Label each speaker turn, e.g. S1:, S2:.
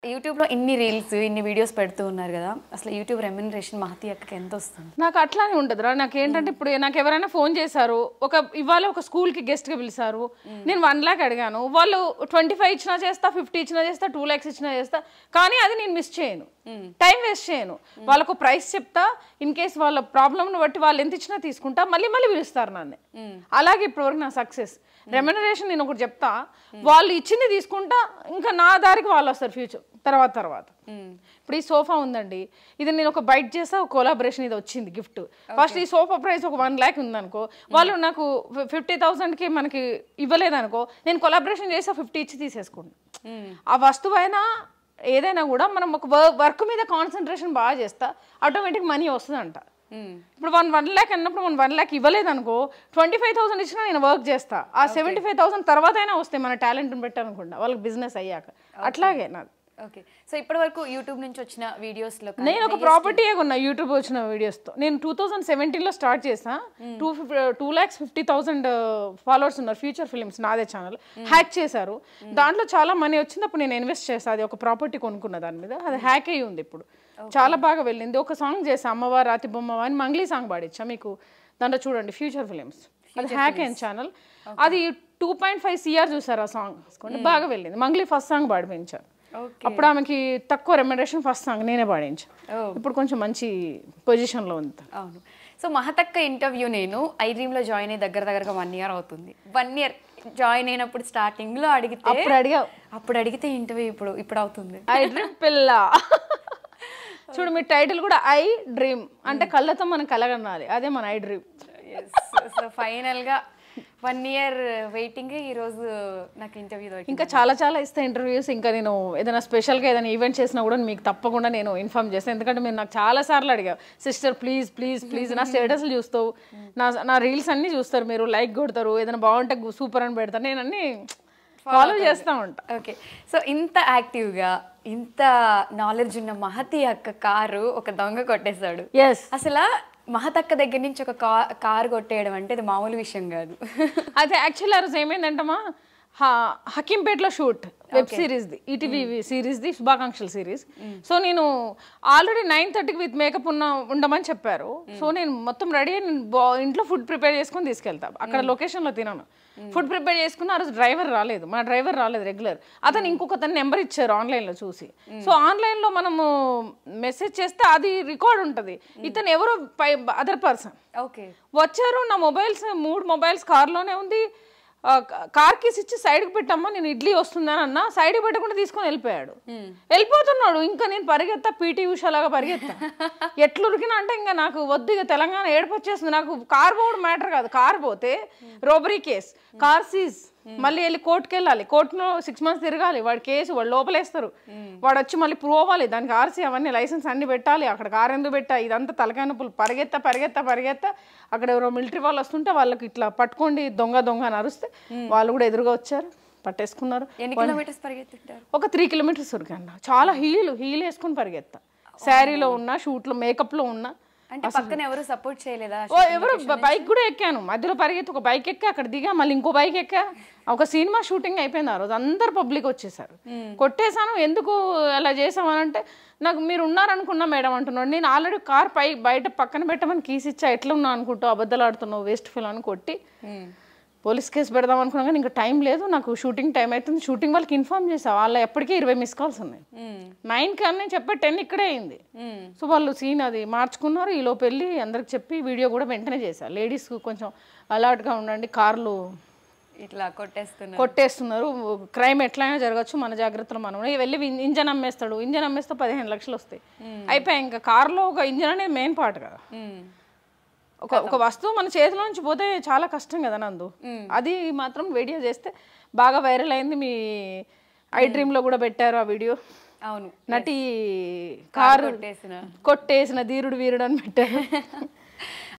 S1: యూట్యూబ్లో ఇన్ని రీల్స్ ఇన్ని వీడియోస్ పెడుతూ ఉన్నారు కదా, అసలు యూట్యూబ్ రెమ్యునరేషన్ మహతి అక్కకి ఎంత వస్తుంది?
S2: నాకు అట్లానే ఉంటుందిరా. నాకు ఏంటంటే ఇప్పుడు నాకు ఎవరైనా ఫోన్ చేశారు, ఇవాళ ఒక స్కూల్కి గెస్ట్గా పిలిచారు, నేను 1 lakh అడిగాను, వాళ్ళు 25 ఇచ్చినా చేస్తా, 50 ఇచ్చినా చేస్తా, 2 lakhs ఇచ్చినా చేస్తా, కానీ అది నేను మిస్ చేయను, టైం వేస్ట్ చేయను. వాళ్ళకు ప్రైస్ చెప్తా, ఇన్ కేస్ వాళ్ళ ప్రాబ్లమ్ను బట్టి వాళ్ళు ఎంత ఇచ్చినా తీసుకుంటా, మళ్ళీ మళ్ళీ పిలుస్తారు నన్ను. అలాగే ఇప్పటివరకు నా సక్సెస్ రెమ్యునరేషన్ నేను ఒకటి చెప్తా, వాళ్ళు ఇచ్చింది తీసుకుంటా, ఇంకా నా దారికి వాళ్ళు వస్తారు ఫ్యూచర్ తర్వాత. ఇప్పుడు ఈ సోఫా ఉందండి, ఇది నేను ఒక బైట్ చేస్తా, ఒక కొలాబరేషన్ ఇది వచ్చింది గిఫ్ట్. ఫస్ట్ ఈ సోఫా ప్రైస్ ఒక 1 lakh ఉందనుకో, వాళ్ళు నాకు 50,000కి మనకి ఇవ్వలేదనుకో, నేను కొలాబరేషన్ చేసి 50 ఇచ్చి తీసేసుకుంటాను. ఆ వస్తువు అయినా ఏదైనా కూడా మనం ఒక వర్క్ మీద కాన్సన్ట్రేషన్ బాగా చేస్తా, ఆటోమేటిక్ మనీ వస్తుందంట. ఇప్పుడు 1 lakh అన్నప్పుడు 1 lakh ఇవ్వలేదనుకో, 25,000 ఇచ్చినా నేను వర్క్ చేస్తా, ఆ 75,000 తర్వాత అయినా వస్తాయి మన టాలెంట్ని పెట్టాలనుకుంటా వాళ్ళకి బిజినెస్ అయ్యాక. అట్లాగే నాకు.
S1: ఓకే, సో ఇప్పటి వరకు యూట్యూబ్ నుంచి వచ్చిన వీడియోస్లో
S2: నేను ఒక ప్రాపర్టీయే కొన్నా యూట్యూబ్ వచ్చిన వీడియోస్తో. నేను 2017లో స్టార్ట్ చేసా. 2,50,000 ఫాలోవర్స్ ఉన్నారు. ఫ్యూచర్ ఫిలిమ్స్ నాదే ఛానల్ హ్యాక్ చేశారు. దాంట్లో చాలా మనీ వచ్చింది. అప్పుడు నేను ఇన్వెస్ట్ చేశాను. అది ఒక ప్రాపర్టీ కొనుక్కున్న దాని మీద. అది హ్యాక్ అయ్యి ఉంది. ఇప్పుడు చాలా బాగా వెళ్ళింది. ఒక సాంగ్ చేసా, అమ్మవారు రాతి బొమ్మ అని మంగ్లీ సాంగ్ పాడించా మీకు. దాంట్లో చూడండి ఫ్యూచర్ ఫిలిమ్స్, అది హ్యాక్ అయిన ఛానల్. అది 2.5 CR చూసారు ఆ సాంగ్, బాగా వెళ్ళింది. మంగ్లీ ఫస్ట్ సాంగ్ పాడిపించారు. అప్పుడు ఆమెకి తక్కువ రెమ్యునరేషన్, ఫస్ట్ సాంగ్ నేనే పాడించాను. ఇప్పుడు కొంచెం మంచి పొజిషన్లో ఉంది.
S1: అవును. సో మహతక్క ఇంటర్వ్యూ నేను iDreamలో జాయిన్ అయ్యి దగ్గరగా 1 year అవుతుంది. 1 year జాయిన్ అయినప్పుడు స్టార్టింగ్లో అడిగితే అప్పుడు అడిగితే ఇంటర్వ్యూ ఇప్పుడు అవుతుంది.
S2: iDream పిల్ల చూడు, మీ టైటిల్ కూడా iDream అంటే కళ్ళతో మనం కలగనాలి, అదే మన iDream.
S1: సో ఫైనల్గా 1 year వెయిటింగ్, ఈరోజు నాకు ఇంటర్వ్యూ దొరికింది.
S2: ఇంకా చాలా ఇస్తే ఇంటర్వ్యూస్. ఇంకా నేను ఏదైనా స్పెషల్గా ఏదైనా ఈవెంట్ చేసినా కూడా మీకు తప్పకుండా నేను ఇన్ఫార్మ్ చేస్తాను. ఎందుకంటే మీరు నాకు చాలా సార్లు అడిగారు, సిస్టర్ ప్లీజ్ నా స్టేటస్లు చూస్తావు, నా రీల్స్ అన్నీ చూస్తారు, మీరు లైక్ కొడతారు, ఏదైనా బాగుంటే సూపర్ అని పెడతారు, నేను అన్నీ ఫాలో చేస్తూ ఉంటా.
S1: ఓకే, సో ఇంత యాక్టివ్గా ఇంత నాలెడ్జ్ ఉన్న మహతి అక్క కారు ఒక దొంగ కొట్టేశాడు. అసలు మహతక్క దగ్గర నుంచి ఒక కారు కొట్టేయడం అంటే అది మామూలు విషయం కాదు.
S2: అదే యాక్చువల్లీ ఆ రోజు ఏమైందంటమా, హకీంపేటలో షూట్ వెబ్ సిరీస్ది, ఈటీవీ సిరీస్ది శుభాకాంక్షలు సిరీస్. సో నేను ఆల్రెడీ 9:30కి విత్ మేకప్ ఉండమని చెప్పారు. సో నేను మొత్తం రెడీ అయ్యి ఇంట్లో ఫుడ్ ప్రిపేర్ చేసుకొని తీసుకెళ్తా. అక్కడ లొకేషన్లో తినను, ఫుడ్ ప్రిపేర్ చేసుకున్న. ఆ రోజు మా డ్రైవర్ రాలేదు రెగ్యులర్. అతను ఇంకొకతను నెంబర్ ఇచ్చారు ఆన్లైన్లో చూసి. సో ఆన్లైన్లో మనము మెసేజ్ చేస్తే అది రికార్డ్ ఉంటుంది. ఇతను ఎవరో అదర్ పర్సన్ వచ్చారు. నా మొబైల్స్ 3 మొబైల్స్ కార్లోనే ఉంది. కార్ కీస్ ఇచ్చి సైడ్కి పెట్టమ్మా, నేను ఇడ్లీ వస్తుందని అన్నా, సైడ్కి పెట్టకుండా తీసుకొని వెళ్ళిపోతున్నాడు. ఇంకా నేను పరిగెత్తా, పీటీ ఉషాలాగా పరిగెత్తా. ఎట్లురికినా అంటే ఇంకా నాకు వద్దు, ఇక తెలంగాణ ఏడుపొచ్చేస్తుంది. నాకు కార్ పోవడం మ్యాటర్ కాదు, కార్ పోతే రోబరీ కేస్, కార్ సీజ్, మళ్ళీ వెళ్ళి కోర్టుకి వెళ్ళాలి, కోర్టులో 6 months తిరగాలి, వాడి కేసు వాడు లోపలేస్తారు, వాడు వచ్చి మళ్ళీ ప్రూవ్ అవ్వాలి, దానికి ఆర్సీ అవన్నీ లైసెన్స్ అన్ని పెట్టాలి, అక్కడ కారు ఎందుకు పెట్టా, ఇదంతా తలకాయ నొప్పులు. పరిగెత్తా అక్కడ ఎవరో మిలిటరీ వాళ్ళు వస్తుంటే వాళ్ళకి ఇట్లా పట్టుకోండి దొంగ అని అరుస్తే వాళ్ళు కూడా ఎదురుగా వచ్చారు, పట్టేసుకున్నారు. ఒక 3 kilometers ఉరికండి. చాలా హీల్ వేసుకుని పరిగెత్తా, శారీలో ఉన్నా, షూట్లో మేకప్లో ఉన్నా.
S1: అంటే పక్కన ఎవరు సపోర్ట్ చేయలేదా?
S2: ఎవరు బైక్ కూడా ఎక్కాను, మధ్యలో పరిగెత్తి ఒక బైక్ ఎక్కా, అక్కడ దిగా, మళ్ళీ ఇంకో బైక్ ఎక్కా. ఒక సినిమా షూటింగ్ అయిపోయింది ఆ రోజు, అందరు పబ్లిక్ వచ్చేసారు. కొట్టేశాను. ఎందుకు అలా చేసామని అంటే, నాకు మీరు ఉన్నారనుకున్నా మేడం అంటున్నాడు. నేను ఆల్రెడీ కార్ బయట పక్కన పెట్టమని కీస్ ఇచ్చా, ఎట్లా ఉన్నా అనుకుంటావు, అబద్ధాలు ఆడుతున్నావు, వేస్ట్ ఫీల్ అని కొట్టి పోలీస్ కేసు పెడదాం అనుకున్నా. కానీ ఇంకా టైం లేదు, నాకు షూటింగ్ టైం అవుతుంది. షూటింగ్ వాళ్ళకి ఇన్ఫార్మ్ చేసా, వాళ్ళ ఎప్పటికీ 20 మిస్ కాల్స్ ఉన్నాయి. 9కి అని చెప్పే 10 ఇక్కడే అయింది. సో వాళ్ళు సీన్ అది మార్చుకున్నారు. ఈలోపు వెళ్ళి అందరికి చెప్పి వీడియో కూడా వెంటనే చేశారు. లేడీస్ కొంచెం అలర్ట్గా ఉండండి, కార్లు
S1: ఇట్లా
S2: కొట్టేస్తున్నారు, క్రైమ్ ఎట్లయినా జరగచ్చు, మన జాగ్రత్తలో మనం. వెళ్ళి ఇంజన్ అమ్మేస్తాడు, ఇంజన్ అమ్మేస్తే 15 లక్షలు వస్తాయి, అయిపోయాయి. ఇంకా కార్లో ఒక ఇంజన్ అనేది మెయిన్ పార్ట్ కదా. ఒక వస్తువు మన చేతిలో నుంచి పోతే చాలా కష్టం కదా నందు. అది మాత్రం వీడియో చేస్తే బాగా వైరల్ అయింది. మీ iDreamలో కూడా పెట్టారు ఆ వీడియో.
S1: అవును,
S2: నటి కారు కొట్టేసిన ధీరుడు వీరుడు అని పెట్టారు.